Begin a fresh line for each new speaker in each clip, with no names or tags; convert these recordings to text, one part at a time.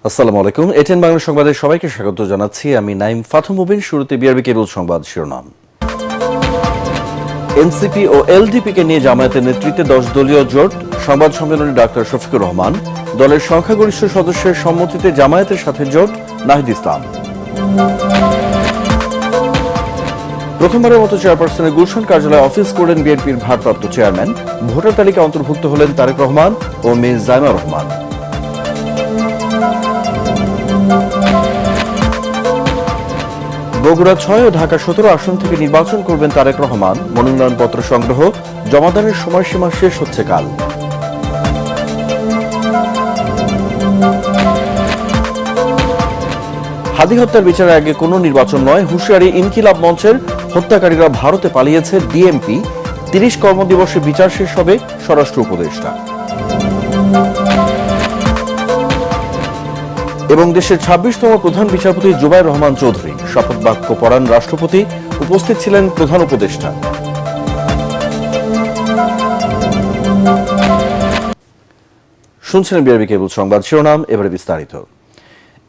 আসসালামু আলাইকুম। এটিএন বাংলা সংবাদে সবাইকে স্বাগত জানাচ্ছি। আমি নাইম ফাথু মুবিন। শুরুতে বিআরবি কেবল সংবাদ শিরোনাম। এনসিপি ও এলডিপিকে নিয়ে জামায়াতের নেতৃত্বে 10 দলীয় জোট। সংবাদ সম্মেলনে ডাক্তার শফিকুর রহমান। দলের সংখ্যাগরিষ্ঠ সদস্যের সম্মতিতে জামায়াতের সাথে জোট। নাহিদ ইসলাম। প্রথমবারের মতো চেয়ারপারসনের গুলশান কার্যালয়ে অফিস করলেন বিএনপির ভারপ্রাপ্ত চেয়ারম্যান। ভোটার তালিকা অন্তর্ভুক্ত হলেন তারেক রহমান ও মিস জাইমা রহমান। বগুড়া 6 ও ঢাকা 17 আসন থেকে নির্বাচন করবেন তারেক রহমান। মনোনয়নপত্র সংগ্রহ জমাদানের সময়সীমা শেষ হচ্ছে কাল। হাদি হত্যার বিচারের আগে কোনো নির্বাচন নয়, হুঁশিয়ারি ইনকিলাব মঞ্চের। হত্যাকারীরা ভারতে পালিয়েছে, ডিএমপি। 30 কর্মদিবসে বিচার শেষ হবে, স্বরাষ্ট্র উপদেষ্টা। এবং দেশের 26তম প্রধান বিচারপতি জুবায়ের রহমান চৌধুরী শপথ বাক্য পড়ান রাষ্ট্রপতি। উপস্থিত ছিলেন প্রধান উপদেষ্টা। শুনছিলেন বিআরবি কেবল সংবাদ শিরোনাম, এবারে বিস্তারিত।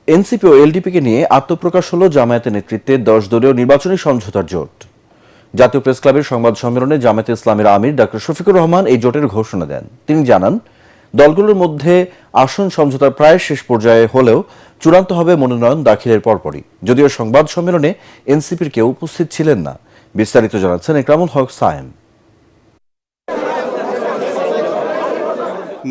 এনসিপি ও এলডিপিকে নিয়ে আত্মপ্রকাশ হল জামায়াতের নেতৃত্বে 10 দলীয় নির্বাচনী সমঝোতার জোট। জাতীয় প্রেস ক্লাবের সংবাদ সম্মেলনে জামায়াতে ইসলামের আমির ডাক্তার শফিকুর রহমান এই জোটের ঘোষণা দেন। তিনি জানান, দলগুলোর মধ্যে আসন সমঝোতা প্রায় শেষ পর্যায়ে হলেও চূড়ান্ত হবে মনোনয়ন দাখিলের পরপরই। যদিও সংবাদ সম্মেলনে এনসিপির কেউ উপস্থিত ছিলেন না। বিস্তারিত জানাচ্ছেন ইকরামুল হক সায়েম।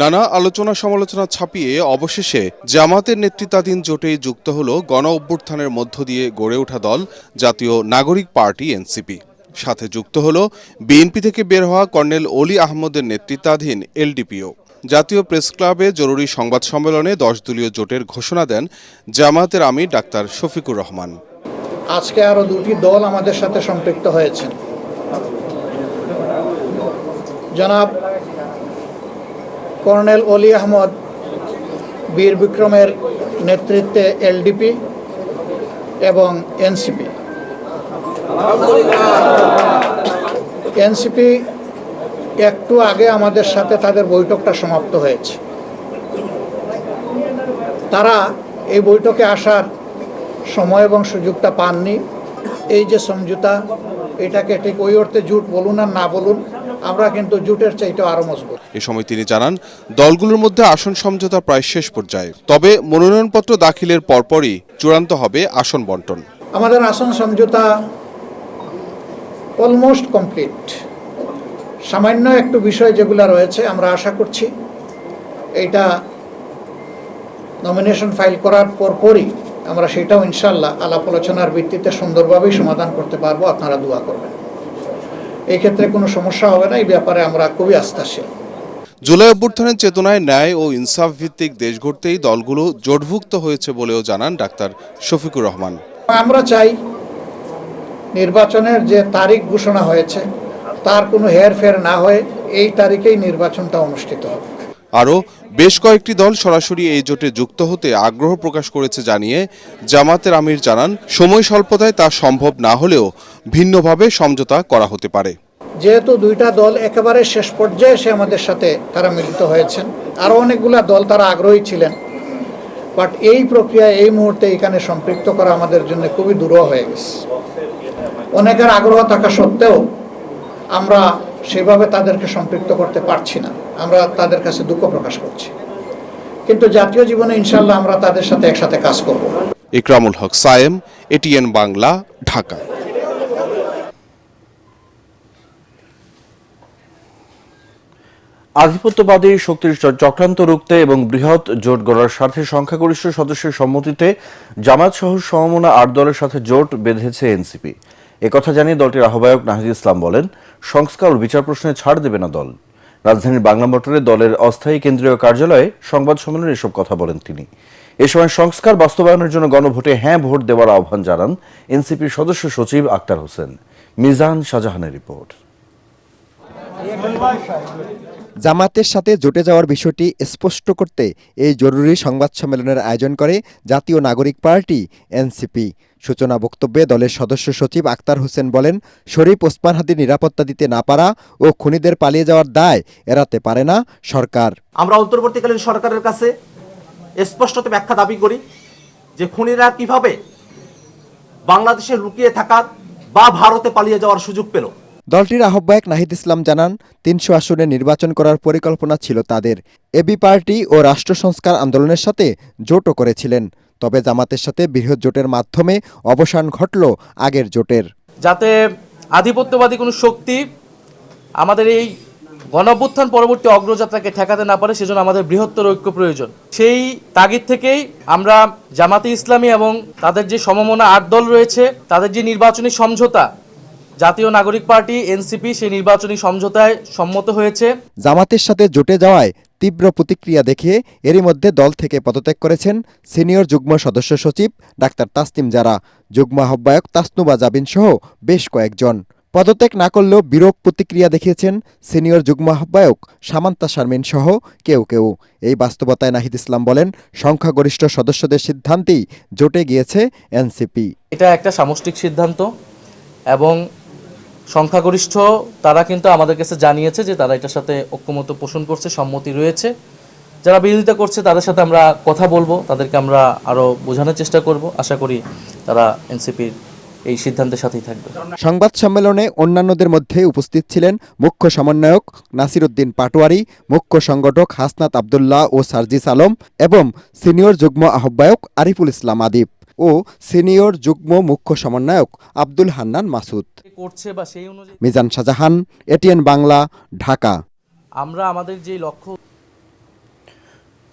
নানা আলোচনা সমালোচনা ছাপিয়ে অবশেষে জামাতের নেতৃত্বাধীন জোটেই যুক্ত হল গণ অভ্যুত্থানের মধ্য দিয়ে গড়ে ওঠা দল জাতীয় নাগরিক পার্টি এনসিপি। সাথে যুক্ত হল বিএনপি থেকে বের হওয়া কর্নেল অলি আহমদের নেতৃত্বাধীন এলডিপিও। জাতীয় প্রেস ক্লাবে জরুরি সংবাদ সম্মেলনে 10 দলীয় জোটের ঘোষণা দেন জামায়াতের আমির ডাক্তার শফিকুর রহমান।
আজকে আরো 2টি দল আমাদের সাথে সম্পৃক্ত হয়েছেন। জনাব কর্নেল অলি আহমদ বীর বিক্রমের নেতৃত্বে এলডিপি এবং এনসিপি একটু আগে আমাদের সাথে তাদের বৈঠকটা সমাপ্ত হয়েছে। তারা এই বৈঠকে আসার সময় এবং সুযোগটা পাননি। এই যে সমঝোতা, এটাকে ঠিক ওই অর্থে জোট বলুন আর না বলুন, আমরা কিন্তু জোটের চাইতে আরো মজবুত।
এ সময় তিনি জানান, দলগুলোর মধ্যে আসন সমঝোতা প্রায় শেষ পর্যায়ে, তবে মনোনয়নপত্র দাখিলের পরপরই চূড়ান্ত হবে আসন বন্টন।
আমাদের আসন সমঝোতা অলমোস্ট কমপ্লিট। সামান্য একটু বিষয় যেগুলো রয়েছে, আমরা আশা করছি এইটা নমিনেশন ফাইল করার পরপরই আমরা সেটাও ইনশাল্লাহ আলাপ আলোচনার ভিত্তিতে সুন্দরভাবেই সমাধান করতে পারবো। আপনারা দোয়া করবেন, এই ক্ষেত্রে কোনো সমস্যা হবে না। এই ব্যাপারে আমরা খুবই আস্থাশীল।
জুলাই অভ্যুত্থানের চেতনায় ন্যায় ও ইনসাফ ভিত্তিক দেশ গড়তেই দলগুলো জোটভুক্ত হয়েছে বলেও জানান ডাক্তার শফিকুর রহমান।
আমরা চাই নির্বাচনের যে তারিখ ঘোষণা হয়েছে তার কোনো হেরফের না হয়ে এই তারিখেই নির্বাচনটা অনুষ্ঠিত হবে।
আরও বেশ কয়েকটি দল সরাসরি এই জোটে যুক্ত হতে আগ্রহ প্রকাশ করেছে জানিয়ে জামাতের আমির জানান, সময় স্বল্পতায় তা সম্ভব না হলেও ভিন্নভাবে সমঝোতা করা হতে পারে।
যেহেতু 2টা দল একেবারে শেষ পর্যায়ে এসে আমাদের সাথে তারা মিলিত হয়েছেন, আরও অনেকগুলা দল তারা আগ্রহী ছিলেন, বাট এই প্রক্রিয়ায় এই মুহূর্তে এখানে সম্পৃক্ত করা আমাদের জন্য খুবই দুরূহ হয়ে গেছে। অনেকের আগ্রহ থাকা সত্ত্বেও আমরা সেভাবে তাদেরকে সম্পৃক্ত করতে পারছি না। আমরা তাদের কাছে দুঃখ প্রকাশ করছি, কিন্তু জাতীয় জীবনে ইনশাল্লাহ আমরা তাদের সাথে একসাথে কাজ করব।
ইকরামুল হক সায়েম, এটিএন বাংলা, ঢাকা।
আধিপত্যবাদী শক্তির চক্রান্ত রুখতে এবং বৃহৎ জোট গড়ার স্বার্থে সংখ্যাগরিষ্ঠ সদস্যের সম্মতিতে জামায়াত সহ সমমনা 8 দলের সাথে জোট বেঁধেছে এনসিপি। একথা জানিয়ে দলটির আহ্বায়ক নাহিদ ইসলাম বলেন, সংস্কার ও বিচার প্রশ্নে ছাড় দেবে না দল। রাজধানীর বাংলা মোটরে দলের অস্থায়ী কেন্দ্রীয় কার্যালয়ে সংবাদ সম্মেলনে এসব কথা বলেন তিনি। এ সময় সংস্কার বাস্তবায়নের জন্য গণভোটে হ্যাঁ ভোট দেওয়ার আহ্বান জানান এনসিপির সদস্য সচিব আক্তার হোসেন। মিজান শাহজাহানের রিপোর্ট।
জামাতের সাথে জোটে যাওয়ার বিষয়টি স্পষ্ট করতে এই জরুরি সংবাদ সম্মেলনের আয়োজন করে জাতীয় নাগরিক পার্টি এনসিপি। সূচনা বক্তব্যে দলের সদস্য সচিব আক্তার হোসেন বলেন, শরীফ ওসমান হাদির নিরাপত্তা দিতে না পারা ও খুনিদের পালিয়ে যাওয়ার দায় এড়াতে পারে না সরকার।
আমরা অন্তর্বর্তীকালীন সরকারের কাছে স্পষ্টত ব্যাখ্যা দাবি করি যে খুনিরা কিভাবে বাংলাদেশে লুকিয়ে থাকার বা ভারতে পালিয়ে যাওয়ার সুযোগ পেল।
দলটির আহ্বায়ক নাহিদ ইসলাম জানান ৩০০ আসনে নির্বাচন করার পরিকল্পনা ছিল তাদের। এবি পার্টি ও রাষ্ট্র সংস্কার আন্দোলনের সাথে জোটও করেছিলেন, তবে জামাতের সাথে বৃহৎ জোটের মাধ্যমে অবসান ঘটল আগের জোটের।
যাতে আধিপত্যবাদী কোনো শক্তি আমাদের এই গণঅভ্যুত্থান পরবর্তী অগ্রযাত্রাকে ঠেকাতে না পারে, সেজন্য আমাদের বৃহত্তর ঐক্য প্রয়োজন। সেই তাগিদ থেকেই আমরা জামাতে ইসলামী এবং তাদের যে সমমনা ৮ দল রয়েছে, তাদের যে নির্বাচনী সমঝোতা, জাতীয় নাগরিক পার্টি এনসিপি সেই নির্বাচনী সমঝোতায় সম্মত হয়েছে।
জামাতের সাথে জোটে যাওয়ায় তীব্র প্রতিক্রিয়া দেখিয়ে এরই মধ্যে দল থেকে পদত্যাগ করেছেন সিনিয়র যুগ্ম সদস্য সচিব ডাক্তার তাসনিম জারা, যুগ্ম আহ্বায়ক তাসনুবা জাবিন সহ বেশ কয়েকজন। পদত্যাগ না করলেও বিরূপ প্রতিক্রিয়া দেখিয়েছেন সিনিয়র যুগ্ম আহ্বায়ক সামান্তা শারমিন সহ কেউ কেউ। এই বাস্তবতায় নাহিদ ইসলাম বলেন, সংখ্যাগরিষ্ঠ সদস্যদের সিদ্ধান্তেই জোটে গিয়েছে এনসিপি।
এটা একটা সামষ্টিক সিদ্ধান্ত এবং সংখ্যাগরিষ্ঠ তারা কিন্তু আমাদের কাছে জানিয়েছে যে তারা এটার সাথে ঐক্যমত্য পোষণ করছে, সম্মতি রয়েছে। যারা বিরোধিতা করছে তাদের সাথে আমরা কথা বলবো, তাদেরকে আমরা আরও বোঝানোর চেষ্টা করব। আশা করি তারা এনসিপির এই সিদ্ধান্তের সাথেই থাকবে।
সংবাদ সম্মেলনে অন্যান্যদের মধ্যে উপস্থিত ছিলেন মুখ্য সমন্বয়ক নাসিরউদ্দিন পাটোয়ারি, মুখ্য সংগঠক হাসনাত আবদুল্লাহ ও সার্জিস আলম এবং সিনিয়র যুগ্ম আহ্বায়ক আরিফুল ইসলাম আদিব ও সিনিয়র যুগ্ম মুখ্য সমন্বয়ক আব্দুল হান্নান মাসুদ।
করছে বা সেই অনুযায়ী
মিজান শাহজাহান, এটিএন বাংলা, ঢাকা।
আমরা আমাদের যে লক্ষ্য।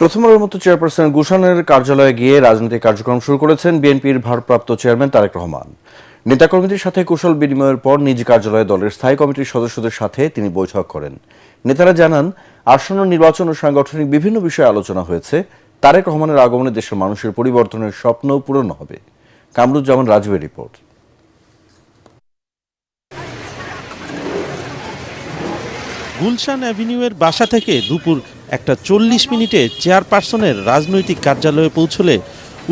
প্রথমবারের মতো চেয়ারপারসন গুলশানের কার্যালয়ে গিয়ে রাজনৈতিক কার্যক্রম শুরু করেছেন বিএনপির ভারপ্রাপ্ত চেয়ারম্যান তারেক রহমান। নেতাকর্মীদের সাথে কুশল বিনিময়ের পর নিজ কার্যালয়ে দলের স্থায়ী কমিটির সদস্যদের সাথে তিনি বৈঠক করেন। নেতারা জানান, আসন্ন নির্বাচন ও সাংগঠনিক বিভিন্ন বিষয়ে আলোচনা হয়েছে। তারেক রহমানের আগমনে দেশের মানুষের পরিবর্তনের স্বপ্ন পূরণ হবে। কামরুজ্জামান রাজুয়ের রিপোর্ট।
গুলশান অ্যাভিনিউয়ের বাসা থেকে দুপুর 1:40 চেয়ারপারসনের রাজনৈতিক কার্যালয়ে পৌঁছলে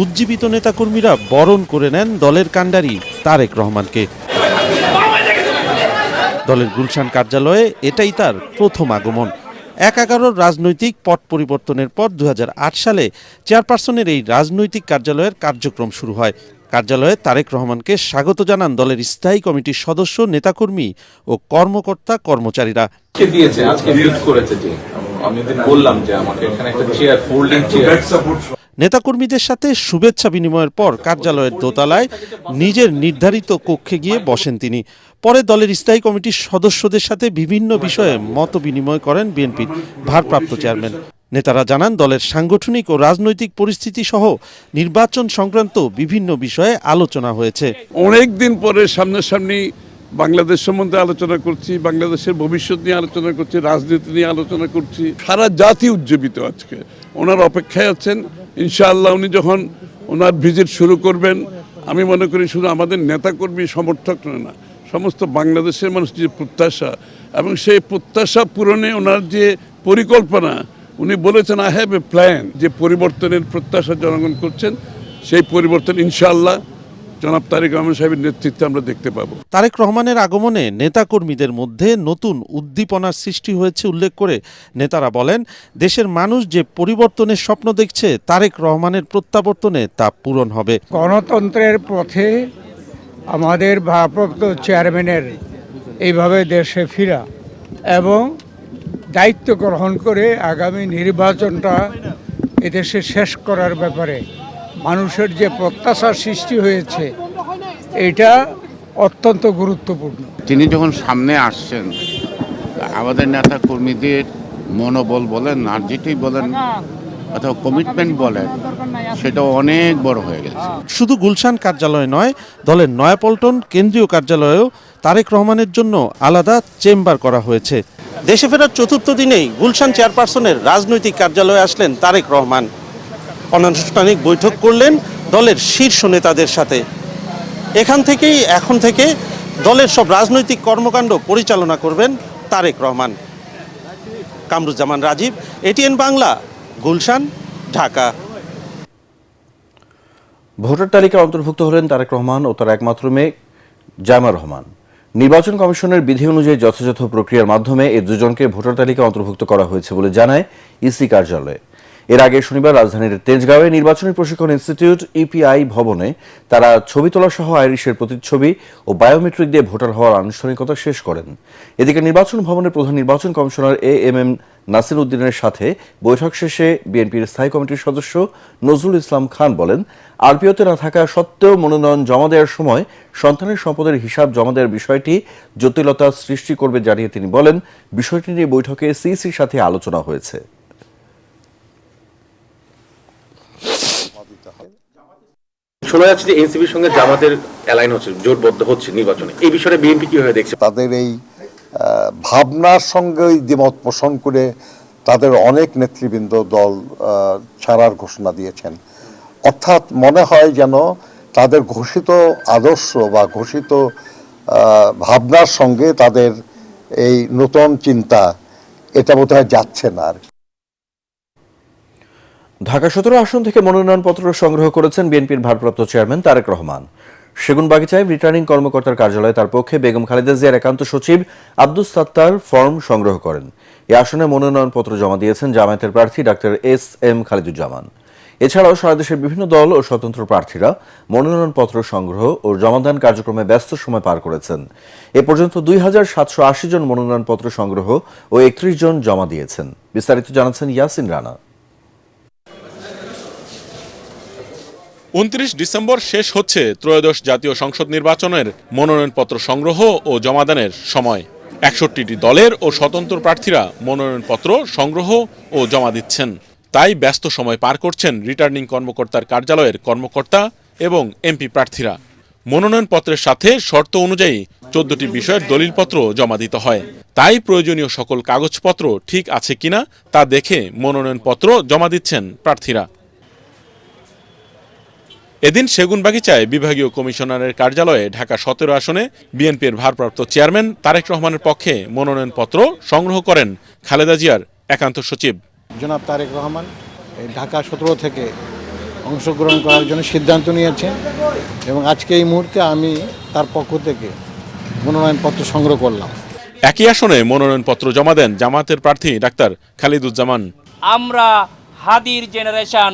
উজ্জীবিত নেতাকর্মীরা বরণ করে নেন দলের কাণ্ডারি তারেক রহমানকে। দলের গুলশান কার্যালয়ে এটাই তার প্রথম আগমন। ১/১১ রাজনৈতিক পট পরিবর্তনের পর ২০০৮ সালে চেয়ারপারসনের এই রাজনৈতিক কার্যালয়ের কার্যক্রম শুরু হয়। কার্যালয়ে তারেক রহমানকে স্বাগত জানান দলের স্থায়ী কমিটির সদস্য, নেতাকর্মী ও কর্মকর্তা কর্মচারীরা। নেতাকর্মীদের সাথে শুভেচ্ছা বিনিময়ের পর কার্যালয়ের দোতলায় নিজের নির্ধারিত কক্ষে গিয়ে বসেন তিনি। পরে দলের স্থায়ী কমিটির সদস্যদের সাথে বিভিন্ন বিষয়ে মত বিনিময় করেন বিএনপির ভারপ্রাপ্ত চেয়ারম্যান। নেতারা জানান, দলের সাংগঠনিক ও রাজনৈতিক পরিস্থিতি সহ নির্বাচন সংক্রান্ত বিভিন্ন বিষয়ে আলোচনা হয়েছে।
অনেকদিন পরে সামনাসামনি বাংলাদেশ সম্বন্ধে আলোচনা করছি, বাংলাদেশের ভবিষ্যৎ নিয়ে আলোচনা করছি, রাজনীতি নিয়ে আলোচনা করছি। সারা জাতি উজ্জীবিত আজকে। ওনার অপেক্ষায় আছেন। ইনশাআল্লাহ উনি যখন ওনার ভিজিট শুরু করবেন, আমি মনে করি শুধু আমাদের নেতাকর্মী সমর্থক না, সমস্ত বাংলাদেশের মানুষ যে প্রত্যাশা এবং সেই প্রত্যাশা পূরণে ওনার যে পরিকল্পনা, উনি বলেছেন আই হ্যাভ এ প্ল্যান, যে পরিবর্তনের প্রত্যাশা জনগণ করছেন, সেই পরিবর্তন ইনশাআল্লাহ জনাব তারেক রহমান সাহেবের নেতৃত্বে আমরা দেখতে পাবো।
তারেক রহমানের আগমনে নেতাকর্মীদের মধ্যে নতুন উদ্দীপনার সৃষ্টি হয়েছে উল্লেখ করে নেতারা বলেন, দেশের মানুষ যে পরিবর্তনের স্বপ্ন দেখছে, তারেক রহমানের প্রত্যাবর্তনে তা পূরণ হবে।
গণতন্ত্রের পথে আমাদের ভারপ্রাপ্ত চেয়ারম্যানের এইভাবে দেশে ফেরা এবং দায়িত্ব গ্রহণ করে আগামী নির্বাচনটা এদেশে শেষ করার ব্যাপারে মানুষের যে প্রত্যাশার সৃষ্টি হয়েছে, এটা অত্যন্ত গুরুত্বপূর্ণ।
তিনি যখন সামনে আসছেন, আমাদের নেতা কর্মীদের মনোবল বলেন আর যেটাই বলেন অথবা কমিটমেন্ট বলেন, সেটা অনেক বড় হয়ে গেছে।
শুধু গুলশান কার্যালয় নয়, দলের নয়াপল্টন কেন্দ্রীয় কার্যালয়েও তারেক রহমানের জন্য আলাদা চেম্বার করা হয়েছে। দেশে ফেরার চতুর্থ দিনেই গুলশান চেয়ারপারসনের রাজনৈতিক কার্যালয়ে আসলেন তারেক রহমান। অনানুষ্ঠানিক বৈঠক করলেন দলের শীর্ষ নেতাদের সাথে। এখন থেকে দলের সব রাজনৈতিক কর্মকাণ্ড পরিচালনা করবেন তারেক রহমান। কামরুজ্জামান রাজীব, এটিএন বাংলা, গুলশান, ঢাকা।
ভোটার তালিকায় অন্তর্ভুক্ত হলেন তারেক রহমান ও তার একমাত্র মেয়ে জায়মা রহমান। নির্বাচন কমিশনের বিধি অনুযায়ী যথাযথ প্রক্রিয়ার মাধ্যমে এই দুজনকে ভোটার তালিকায় অন্তর্ভুক্ত করা হয়েছে বলে জানায় ইসি কার্যালয়ে। এর আগে শনিবার রাজধানীর তেজগাঁওয়ে নির্বাচনী প্রশিক্ষণ ইনস্টিটিউট ইপিআই ভবনে তারা ছবি তোলা সহ আইরিশের প্রতিচ্ছবি ও বায়োমেট্রিক দিয়ে ভোটার হওয়ার আনুষ্ঠানিকতা শেষ করেন। এদিকে নির্বাচন ভবনের প্রধান নির্বাচন কমিশনার এএমএম নাসির উদ্দিনের সাথে বৈঠক শেষে বিএনপির স্থায়ী কমিটির সদস্য নজরুল ইসলাম খান বলেন, আরপিওতে না থাকা সত্ত্বেও মনোনয়ন জমা দেওয়ার সময় সন্তানের সম্পদের হিসাব জমা দেওয়ার বিষয়টি জটিলতা সৃষ্টি করবে জানিয়ে তিনি বলেন, বিষয়টি নিয়ে বৈঠকে সিইসির সাথে আলোচনা হয়েছে।
শোনা যাচ্ছে যে এনসিপির সঙ্গে জামাতের অ্যালাইন হচ্ছে, জোটবদ্ধ হচ্ছে নির্বাচনে। এই বিষয়ে বিএনপি কিভাবে দেখছে?
তাদের এই ভাবনার সঙ্গে দ্বিমত পোষণ করে তাদের অনেক নেতৃবৃন্দ দল ছাড়ার ঘোষণা দিয়েছেন। অর্থাৎ মনে হয় যেন তাদের ঘোষিত আদর্শ বা ঘোষিত ভাবনার সঙ্গে তাদের এই নতুন চিন্তা এটা বোধহয় যাচ্ছে না। আর
ঢাকা 17 আসন থেকে মনোনয়নপত্র সংগ্রহ করেছেন বিএনপির ভারপ্রাপ্ত চেয়ারম্যান তারেক রহমান। সেগুনবাগিচায় রিটার্নিং কর্মকর্তার কার্যালয়ে তার পক্ষে বেগম খালেদা জিয়ার একান্ত সচিব আব্দুস সাত্তার ফর্ম সংগ্রহ করেন। এই আসনে মনোনয়নপত্র জমা দিয়েছেন জামায়াতের প্রার্থী ডাক্তার এস.এম. খালিদুজ্জামান। এছাড়াও সারা দেশের বিভিন্ন দল ও স্বতন্ত্র প্রার্থীরা মনোনয়নপত্র সংগ্রহ ও জমাদান কার্যক্রমে ব্যস্ত সময় পার করেছেন। এ পর্যন্ত 2780 জন মনোনয়নপত্র সংগ্রহ ও 31 জন জমা দিয়েছেন। বিস্তারিত জানাচ্ছেন ইয়াসিন রানা।
29 ডিসেম্বর শেষ হচ্ছে ত্রয়োদশ জাতীয় সংসদ নির্বাচনের মনোনয়নপত্র সংগ্রহ ও জমাদানের সময়। 61টি দলের ও স্বতন্ত্র প্রার্থীরা মনোনয়নপত্র সংগ্রহ ও জমা দিচ্ছেন। তাই ব্যস্ত সময় পার করছেন রিটার্নিং কর্মকর্তার কার্যালয়ের কর্মকর্তা এবং এমপি প্রার্থীরা। মনোনয়নপত্রের সাথে শর্ত অনুযায়ী 14টি বিষয়ের দলিলপত্র জমা দিতে হয়। তাই প্রয়োজনীয় সকল কাগজপত্র ঠিক আছে কিনা তা দেখে মনোনয়নপত্র জমা দিচ্ছেন প্রার্থীরা। এদিন সেগুনবাগিচায় বিভাগীয় কমিশনারের কার্যালয়ে ঢাকা 17 আসনে বিএনপির ভারপ্রাপ্ত চেয়ারম্যান তারেক রহমানের পক্ষে মনোনয়নপত্র সংগ্রহ করেন খালেদা জিয়ার একান্ত সচিব
জনাব তারেক রহমান। ঢাকা 17 থেকে অংশগ্রহণ করার জন্য সিদ্ধান্ত নিয়েছেন এবং আজকে এই মুহূর্তে আমি তার পক্ষ থেকে মনোনয়নপত্র সংগ্রহ করলাম।
একই আসনে মনোনয়নপত্র জমা দেন জামায়াতের প্রার্থী ডাক্তার খালিদুজ্জামান।
আমরা হাদির জেনারেশন,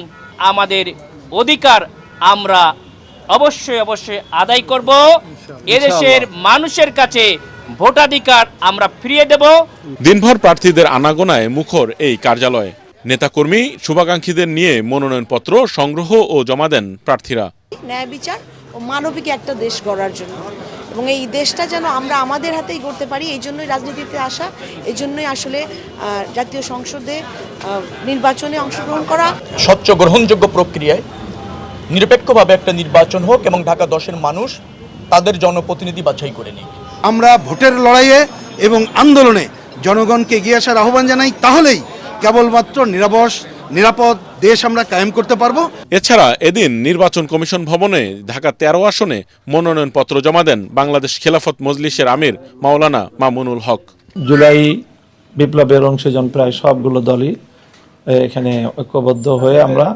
আমাদের অধিকার আমরা অবশ্যই আদায় করব। এদেশের মানুষের কাছে ভোটাধিকার আমরা ফিরিয়ে দেব।
দিনভর প্রার্থীদের আনাগোনায় মুখর এই কার্যালয়। নেতাকর্মী শুভাকাঙ্ক্ষীদের নিয়ে মনোনয়নপত্র সংগ্রহ ও জমা দেন প্রার্থীরা।
ন্যায় বিচার ও মানবিক একটা দেশ গড়ার জন্য এবং এই দেশটা যেন আমরা আমাদের হাতেই গড়তে পারি, এই জন্যই রাজনীতিতে আসা, এই জন্যই আসলে জাতীয় সংসদে নির্বাচনে অংশগ্রহণ করা।
স্বচ্ছ গ্রহণযোগ্য প্রক্রিয়ায় নিরপেক্ষভাবে একটা নির্বাচন হোক এবং ঢাকা 10-এর মানুষ তাদের জনপ্রতিনিধি বাছাই করে নিক।
আমরা ভোটের লড়াইয়ে এবং আন্দোলনে জনগণকে এগিয়ে আসার আহ্বান জানাই, তাহলেই কেবলমাত্র নিরাপদ দেশ আমরা কায়েম করতে পারবো।
এছাড়া এদিন নির্বাচন কমিশন ভবনে ঢাকা 13 আসনে মনোনয়নপত্র জমা দেন বাংলাদেশ খেলাফত মজলিসের আমির মাওলানা মামুনুল হক।
জুলাই বিপ্লবের অংশজন প্রায় সবগুলো দলই এখানে ঐক্যবদ্ধ হয়ে আমরা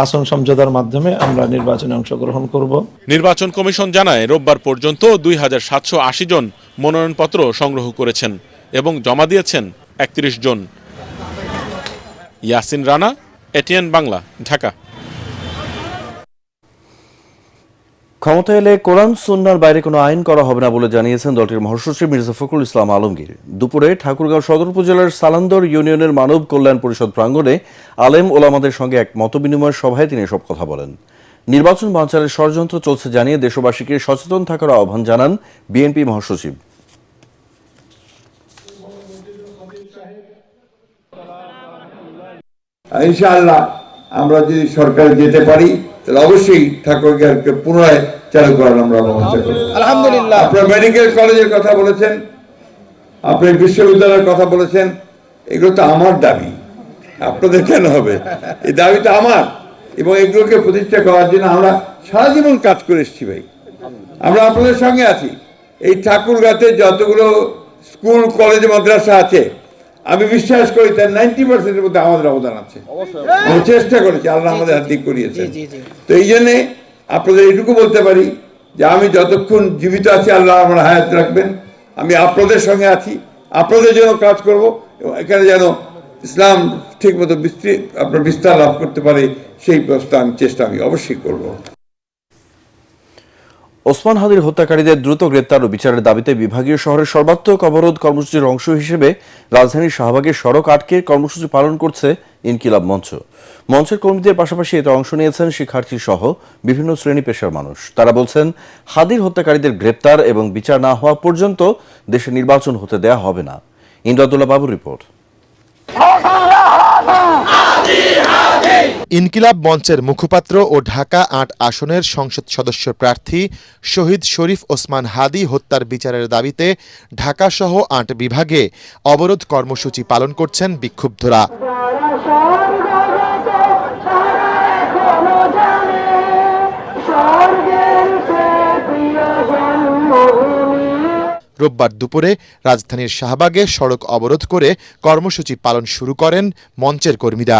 আসন সমঝোতার মাধ্যমে আমরা নির্বাচনে অংশগ্রহণ করব।
নির্বাচন কমিশন জানায় রোববার পর্যন্ত 2780 জন মনোনয়নপত্র সংগ্রহ করেছেন এবং জমা দিয়েছেন 31 জন। ইয়াসিন রানা, এটিএন বাংলা, ঢাকা।
ক্ষমতা এলে কোরআন সুন্নাহর বাইরে কোনো আইন করা হবে না বলে জানিয়েছেন দলটির মহাসচিব মির্জা ফখরুল ইসলাম আলমগীর। দুপুরে ঠাকুরগাঁও সদর উপজেলার সালান্দর ইউনিয়নের মানব কল্যাণ পরিষদ প্রাঙ্গণে আলেম ওলামাদের সঙ্গে এক মতবিনিময় সভায় তিনি এসব কথা বলেন। নির্বাচন বানচালের ষড়যন্ত্র চলছে জানিয়ে দেশবাসীকে সচেতন থাকার আহ্বান জানান বিএনপি মহাসচিব।
ইনশাআল্লাহ আমরা যদি সরকারে যেতে পারি তাহলে অবশ্যই ঠাকুরগাঁওকে পুনরায় চালু করার আমরা ব্যবস্থা করব। আলহামদুলিল্লাহ। আপনারা মেডিকেল কলেজের কথা বলেছেন, আপনি বিশ্ববিদ্যালয়ের কথা বলেছেন, এগুলো তো আমার দাবি, আপনাদের কেন হবে? এই দাবি তো আমার, এবং এগুলোকে প্রতিষ্ঠা করার জন্য আমরা সারা জীবন কাজ করে এসেছি ভাই। আমরা আপনাদের সঙ্গে আছি। এই ঠাকুরগাঁওতে যতগুলো স্কুল কলেজ মাদ্রাসা আছে আমি বিশ্বাস করি তার 90%-এর মধ্যে আমাদের অবদান আছে। আমি চেষ্টা করেছি, আল্লাহ আমাদের হাত দিয়ে করিয়েছেন। তো এই জন্যে আপনাদের এইটুকু বলতে পারি যে আমি যতক্ষণ জীবিত আছি আল্লাহ আমার হায়াত রাখবেন, আমি আপনাদের সঙ্গে আছি, আপনাদের জন্য কাজ করব এবং এখানে যেন ইসলাম ঠিকমতো আপনার বিস্তার লাভ করতে পারে সেই চেষ্টা আমি অবশ্যই করব।
ওসমান হাদির হত্যাকারীদের দ্রুত গ্রেপ্তার ও বিচারের দাবিতে বিভাগীয় শহরের সর্বাত্মক অবরোধ কর্মসূচির অংশ হিসেবে রাজধানীর শাহবাগের সড়ক আটকে কর্মসূচি পালন করছে ইনকিলাব মঞ্চ। মঞ্চের কর্মীদের পাশাপাশি এতে অংশ নিয়েছেন শিক্ষার্থী সহ বিভিন্ন শ্রেণী পেশার মানুষ। তারা বলছেন, হাদির হত্যাকারীদের গ্রেপ্তার এবং বিচার না হওয়া পর্যন্ত দেশে নির্বাচন হতে দেয়া হবে না। ইমদাদুল্লাহ বাবুর রিপোর্ট।
ইনকিলাব মঞ্চের মুখপাত্র ও ঢাকা ৮ আসনের সংসদ সদস্য প্রার্থী শহীদ শরীফ ওসমান হাদি হত্যার বিচারের দাবিতে ঢাকাসহ ৮ বিভাগে অবরোধ কর্মসূচি পালন করছেন বিক্ষুব্ধরা। রোববার দুপুরে রাজধানীর শাহবাগে সড়ক অবরোধ করে কর্মসূচি পালন শুরু করেন মঞ্চের কর্মীরা।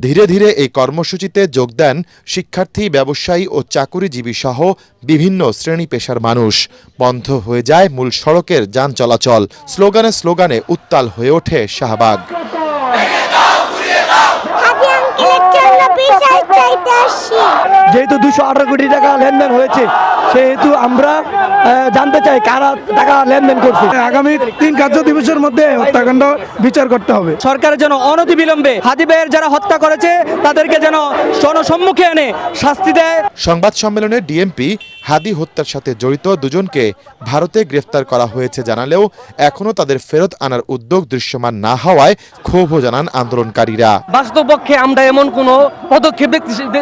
ধীরে ধীরে এই কর্মসূচিতে যোগ দেন শিক্ষার্থী, ব্যবসায়ী ও চাকুরিজীবী সহ বিভিন্ন শ্রেণী পেশার মানুষ। বন্ধ হয়ে যায় মূল সড়কের যান চলাচল। স্লোগানে স্লোগানে উত্তাল হয়ে ওঠে শাহবাগ।
যেহেতু 218 কোটি টাকা লেনদেন হয়েছে, সেহেতু আমরা জানতে চাই কারা টাকা লেনদেন করছে। আগামী 3 কার্য দিবসের মধ্যে হত্যাকাণ্ড বিচার করতে হবে।
সরকারের যেন অনতিবিলম্বে হাদি ভাইয়ের যারা হত্যা করেছে তাদেরকে যেন জনসম্মুখে এনে শাস্তি দেয়।
সংবাদ সম্মেলনে ডিএমপি হাদি হত্যার সাথে জড়িত দুজনকে ভারতে গ্রেফতার করা হয়েছে জানালেও এখনও তাদের ফেরত আনার উদ্যোগ দৃশ্যমান না হওয়ায় ক্ষোভও জানান আন্দোলনকারীরা।
বাস্তবপক্ষে আমরা এমন কোনো পদক্ষেপ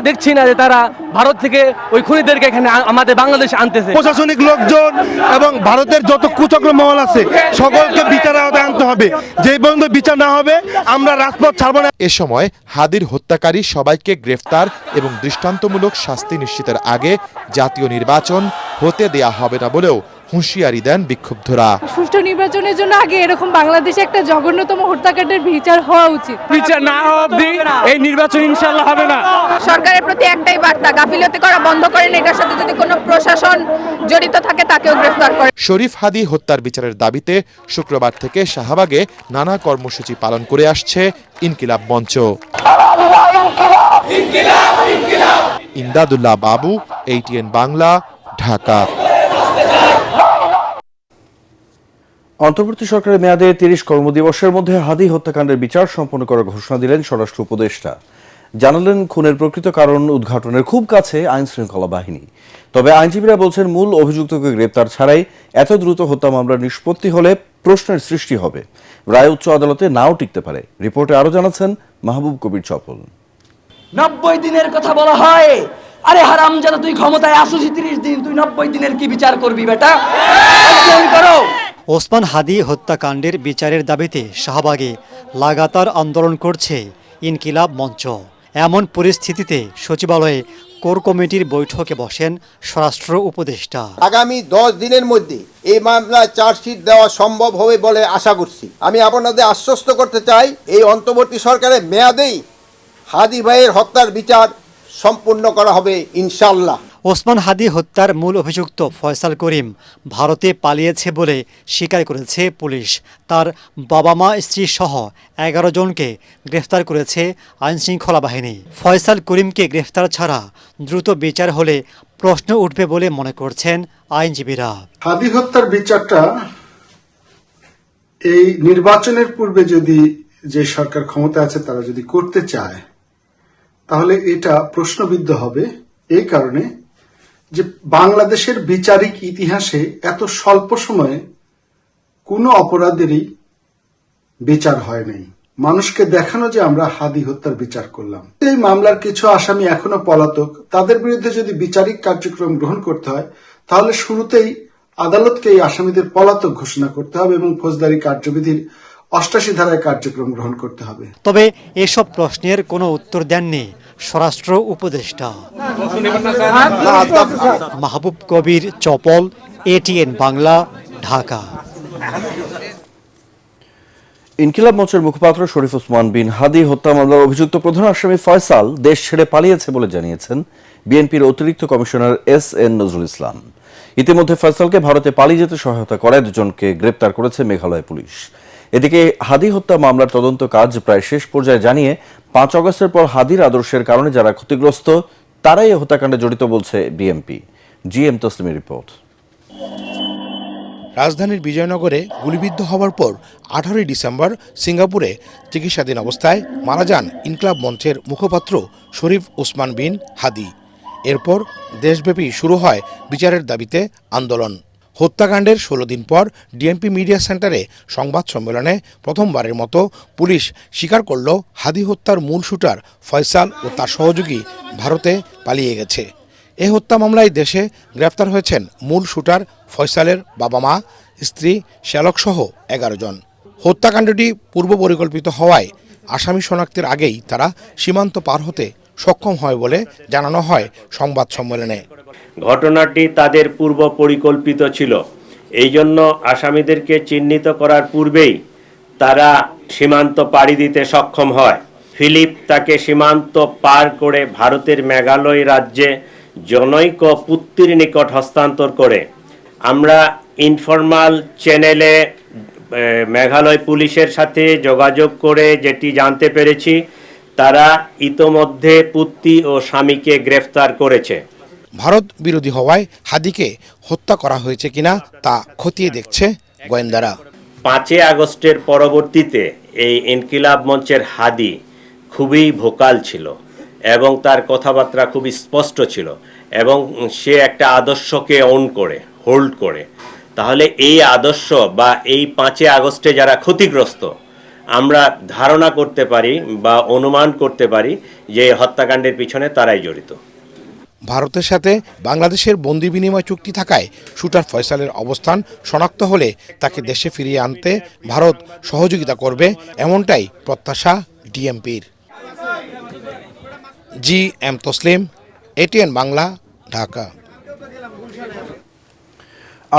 দেখছি না যে তারা ভারত থেকে ওই খুনিদেরকে এখানে আমাদের বাংলাদেশে আনতেছে।
প্রশাসনিক লোকজন এবং ভারতের যত কুচক্র মহল আছে সকলকে বিচারের আওতায় আনতে হবে। যে পর্যন্ত বিচার না হবে আমরা রাজপথ ছাড়ব না।
এ সময় হাদির হত্যাকারী সবাইকে গ্রেফতার এবং দৃষ্টান্তমূলক শাস্তি নিশ্চিতের আগে জাতীয় নির্বাচন হতে দেয়া হবে না বলেও হুঁশিয়ারি দেন বিক্ষুব্ধরা।
সুষ্ঠু নির্বাচনের জন্য আগে এরকম বাংলাদেশে একটা জঘন্যতম হত্যাকাণ্ডের বিচার হওয়া উচিত।
বিচার না হওয়া অবধি এই নির্বাচন ইনশাআল্লাহ হবে না।
সরকারের প্রতি একটাই বার্তা, গাফিলতি করা বন্ধ করেন। এটার সাথে যদি কোনো প্রশাসন জড়িত থাকে তাকেও গ্রেফতার করে।
শরীফ হাদি হত্যার বিচারের দাবিতে শুক্রবার থেকে শাহবাগে নানা কর্মসূচি পালন করে আসছে ইনকিলাব মঞ্চ। ইমদাদুল্লাহ বাবু, ATN বাংলা, ঢাকা।
অন্তর্বর্তী সরকারের মেয়াদে 30 কর্মদিবসের মধ্যে হাদি হত্যাকাণ্ডের বিচার সম্পন্ন করার ঘোষণা দিলেন স্বরাষ্ট্র উপদেষ্টা। জানালেন, খুনের প্রকৃত কারণ উদ্ঘাটনের খুব কাছে আইন শৃঙ্খলা বাহিনী। তবে আইনজীবীরা বলছেন, মূল অভিযুক্তকে গ্রেপ্তার ছাড়াই এত দ্রুত হত্যা মামলার নিষ্পত্তি হলে প্রশ্নের সৃষ্টি হবে, রায় উচ্চ আদালতে নাও টিকতে পারে। রিপোর্টে আরো জানাচ্ছেন মাহবুব কবির চপল।
90 দিনের কথা বলা হয়। আরে হারামজাদা, তুই ক্ষমতায় আসিস 30 দিন, তুই 90 দিনের কি বিচার করবি বেটা? করো।
ওসমান হাদি হত্যাকাণ্ডের বিচারের দাবিতে শাহবাগে লাগাতার আন্দোলন করছে ইনকিলাব মঞ্চ। এমন পরিস্থিতিতে সচিবালয়ে কোর কমিটির বৈঠকে বসেন স্বরাষ্ট্র উপদেষ্টা।
আগামী 10 দিনের মধ্যে এই মামলায় চার্জশিট দেওয়া সম্ভব হবে বলে আশা করছি। আমি আপনাদের আশ্বস্ত করতে চাই, এই অন্তর্বর্তী সরকারের মেয়াদেই হাদি ভাইয়ের হত্যার বিচার সম্পূর্ণ করা হবে ইনশাআল্লাহ।
ওসমান হাদি হত্যার মূল অভিযুক্ত ফয়সাল করিম ভারতে পালিয়েছে বলে স্বীকার করেছে পুলিশ। তার বাবা মা, স্ত্রী সহ 11 জনকে গ্রেফতার করেছে আইনশৃঙ্খলা বাহিনী। ফয়সাল করিমকে গ্রেফতার ছাড়া দ্রুত বিচার হলে প্রশ্ন উঠবে বলে মনে করছেন আইনজীবীরা।
হাদি হত্যার বিচারটা এই নির্বাচনের পূর্বে যদি যে সরকার ক্ষমতা আছে তারা যদি করতে চায়, তাহলে এটা প্রশ্নবিদ্ধ হবে। এই কারণে যে বাংলাদেশের বিচারিক ইতিহাসে এত স্বল্প সময়ে কোনো অপরাধেরই বিচার হয় নাই। মানুষকে দেখানো যে আমরা হাদি হত্যার বিচার করলাম। এই মামলার কিছু আসামি এখনো পলাতক, তাদের বিরুদ্ধে যদি বিচারিক কার্যক্রম গ্রহণ করতে হয় তাহলে শুরুতেই আদালতকে এই আসামিদের পলাতক ঘোষণা করতে হবে এবং ফৌজদারি কার্যবিধির 88 ধারায় কার্যক্রম গ্রহণ করতে হবে।
তবে এসব প্রশ্নের কোনো উত্তর দেননি স্বরাষ্ট্র উপদেষ্টা। মাহবুব কবির চপল, ATN বাংলা, ঢাকা।
ইনকিলাব মঞ্চের মুখপাত্র শরীফ ওসমান বিন হাদি হত্যা মামলার অভিযুক্ত প্রধান আসামি ফয়সাল দেশ ছেড়ে পালিয়েছে বলে জানিয়েছেন বিএনপির অতিরিক্ত কমিশনার SN নজরুল ইসলাম। ইতিমধ্যে ফয়সালকে ভারতে পালিয়ে যেতে সহায়তা করায় দুজনকে গ্রেপ্তার করেছে মেঘালয় পুলিশ। এদিকে হাদি হত্যা মামলার তদন্ত কাজ প্রায় শেষ পর্যায়ে জানিয়ে 5 আগস্টের পর হাদির আদর্শের কারণে যারা ক্ষতিগ্রস্ত তারাই এই হত্যাকাণ্ডে জড়িত বলছে বিএনপি। GM তসলিমের report.
রাজধানীর বিজয়নগরে গুলিবিদ্ধ হওয়ার পর 18 ডিসেম্বর সিঙ্গাপুরে চিকিৎসাধীন অবস্থায় মারা যান ইনকলাব মঞ্চের মুখপাত্র শরীফ ওসমান বিন হাদি। এরপর দেশব্যাপী শুরু হয় বিচারের দাবিতে আন্দোলন। হত্যাকাণ্ডের 16 দিন পর ডিএমপি মিডিয়া সেন্টারে সংবাদ সম্মেলনে প্রথমবারের মতো পুলিশ স্বীকার করল হাদি হত্যার মূল শুটার ফয়সাল ও তার সহযোগী ভারতে পালিয়ে গেছে। এ হত্যা মামলায় দেশে গ্রেফতার হয়েছেন মূল শুটার ফয়সালের বাবা মা, স্ত্রী, শ্যালকসহ 11 জন। হত্যাকাণ্ডটি পূর্ব পরিকল্পিত হওয়ায় আসামি শনাক্তের আগেই তারা সীমান্ত পার হতে সক্ষম হয় বলে জানানো হয় সংবাদ সম্মেলনে।
ঘটনাটি তাদের পূর্ব পরিকল্পিত ছিল, এই জন্য আসামিদেরকে চিহ্নিত করার পূর্বেই তারা সীমান্ত পাড়ি দিতে সক্ষম হয়। ফিলিপ তাকে সীমান্ত পার করে ভারতের মেঘালয় রাজ্যে জনৈক পুত্রীর নিকট হস্তান্তর করে। আমরা ইনফরমাল চ্যানেলে মেঘালয় পুলিশের সাথে যোগাযোগ করে যেটি জানতে পেরেছি, তারা ইতোমধ্যে পুত্রী ও স্বামীকে গ্রেফতার করেছে।
ভারত বিরোধী হওয়ায় হাদিকে হত্যা করা হয়েছে কিনা তা খতিয়ে দেখছে গোয়েন্দারা।
5 আগস্টের পরবর্তীতে এই ইনকিলাব মঞ্চের হাদি খুবই ভোকাল ছিল এবং তার কথাবার্তা খুবই স্পষ্ট ছিল এবং সে একটা আদর্শকে হোল্ড করে। তাহলে এই আদর্শ বা এই 5 আগস্টে যারা ক্ষতিগ্রস্ত, আমরা ধারণা করতে পারি বা অনুমান করতে পারি যে হত্যাকাণ্ডের পিছনে তারাই জড়িত।
ভারতের সাথে বাংলাদেশের বন্দি বিনিময় চুক্তি থাকায় শুটার ফয়সালের অবস্থান শনাক্ত হলে তাকে দেশে ফিরিয়ে আনতে ভারত সহযোগিতা করবে, এমনটাই প্রত্যাশা ডিএমপির। জিএম তসলিম, এটিএন বাংলা, ঢাকা।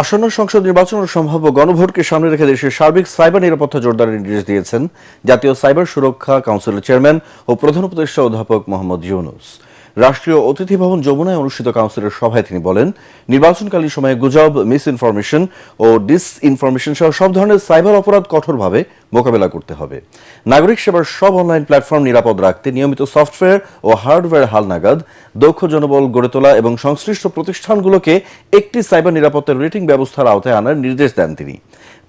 আসন্ন সংসদ নির্বাচন ও সম্ভাব্য গণভোটকে সামনে রেখে দেশের সার্বিক সাইবার নিরাপত্তা জোরদারের নির্দেশ দিয়েছেন জাতীয় সাইবার সুরক্ষা কাউন্সিলের চেয়ারম্যান ও প্রধান উপদেষ্টা অধ্যাপক মোহাম্মদ ইউনুস। রাষ্ট্রীয় অতিথি ভবন যমুনায় অনুষ্ঠিত কাউন্সিলের সভায় তিনি বলেন, নির্বাচনকালীন সময়ে গুজব, মিসইনফরমেশন ও ডিসইনফরমেশন সহ সব ধরনের সাইবার অপরাধ কঠোরভাবে মোকাবেলা করতে হবে। নাগরিক সেবার সব অনলাইন প্ল্যাটফর্ম নিরাপদ রাখতে নিয়মিত সফটওয়্যার ও হার্ডওয়্যার হালনাগাদ, দক্ষ জনবল গড়ে তোলা এবং সংশ্লিষ্ট প্রতিষ্ঠানগুলোকে একটি সাইবার নিরাপত্তার রেটিং ব্যবস্থার আওতায় আনার নির্দেশ দেন তিনি।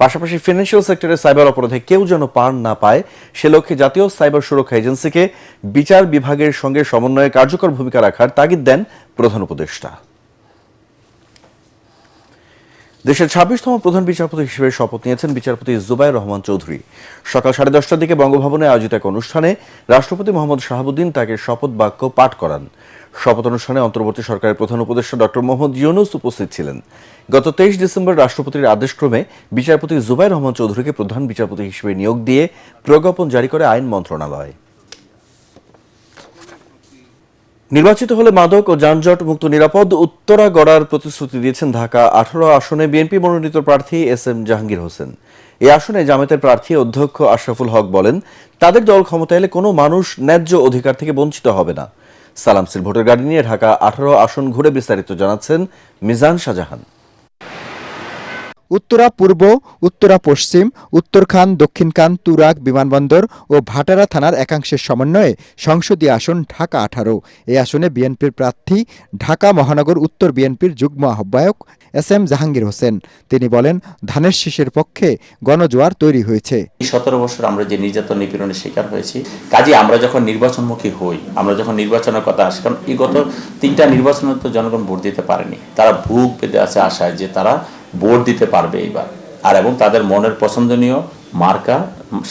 পাশাপাশি ফিনান্সিয়াল সেক্টরে সাইবার অপরাধে কেউ যেন পার না পায় সে লক্ষ্যে জাতীয় সাইবার সুরক্ষা এজেন্সিকে বিচার বিভাগের সঙ্গে সমন্বয়ে কার্যকর ভূমিকা রাখার তাগিদ দেন প্রধান উপদেষ্টা। দেশের 26তম প্রধান বিচারপতি হিসেবে শপথ নিয়েছেন বিচারপতি জুবায়ের রহমান চৌধুরী। সকাল 10:30টার দিকে বঙ্গভবনে আয়োজিত এক অনুষ্ঠানে রাষ্ট্রপতি মোহাম্মদ শাহাবুদ্দিন তাকে শপথ বাক্য পাঠ করান। শপথ অনুষ্ঠানে অন্তর্বর্তী সরকারের প্রধান উপদেষ্টা ডক্টর মোহাম্মদ ইউনুস উপস্থিত ছিলেন। গত 23 ডিসেম্বর রাষ্ট্রপতির আদেশক্রমে বিচারপতি জুবায়ের রহমান চৌধুরীকে প্রধান বিচারপতি হিসেবে নিয়োগ দিয়ে প্রজ্ঞাপন জারি করে আইন মন্ত্রণালয়। নির্বাচিত হলে মাদক ও যানজট মুক্ত নিরাপদ উত্তরা গড়ার প্রতিশ্রুতি দিয়েছেন ঢাকা 18 আসনে বিএনপি মনোনীত প্রার্থী এস.এম. জাহাঙ্গীর হোসেন। এই আসনে জামায়াতের প্রার্থী অধ্যক্ষ আশরাফুল হক বলেন, তাদের দল ক্ষমতায় এলে কোনো মানুষ ন্যায্য অধিকার থেকে বঞ্চিত হবে না। সালামসির ভোটার গাড়ি নিয়ে ঢাকা 18 আসন ঘুরে বিস্তারিত জানাচ্ছেন মিজান শাহজাহান।
উত্তরা পূর্ব, উত্তরা পশ্চিম, উত্তরখান, দক্ষিণখান, তুরাগ বিমানবন্দর ও ভাটারা থানার একাংশের সমন্বয়ে সংসদীয় আসন ঢাকা 18। এই আসনে বিএনপির প্রার্থী ঢাকা মহানগর উত্তর বিএনপির যুগ্ম আহ্বায়ক এস.এম. জাহাঙ্গীর হোসেন। তিনি বলেন, ধানের শীষের পক্ষে গণজোয়ার তৈরি হয়েছে।
17 বছর আমরা যে নির্যাতন নিপীড়নের শিকার হয়েছি, কাজে আমরা যখন নির্বাচনমুখী হই, আমরা যখন নির্বাচনের কথা আসে, কারণ এই গত 3টা নির্বাচনে তো জনগণ ভোট দিতে পারেনি, তারা ভুগ পেতে আছে আশায় যে তারা ভোট দিতে পারবে এইবার, আর এবং তাদের মনের পছন্দনীয় মার্কা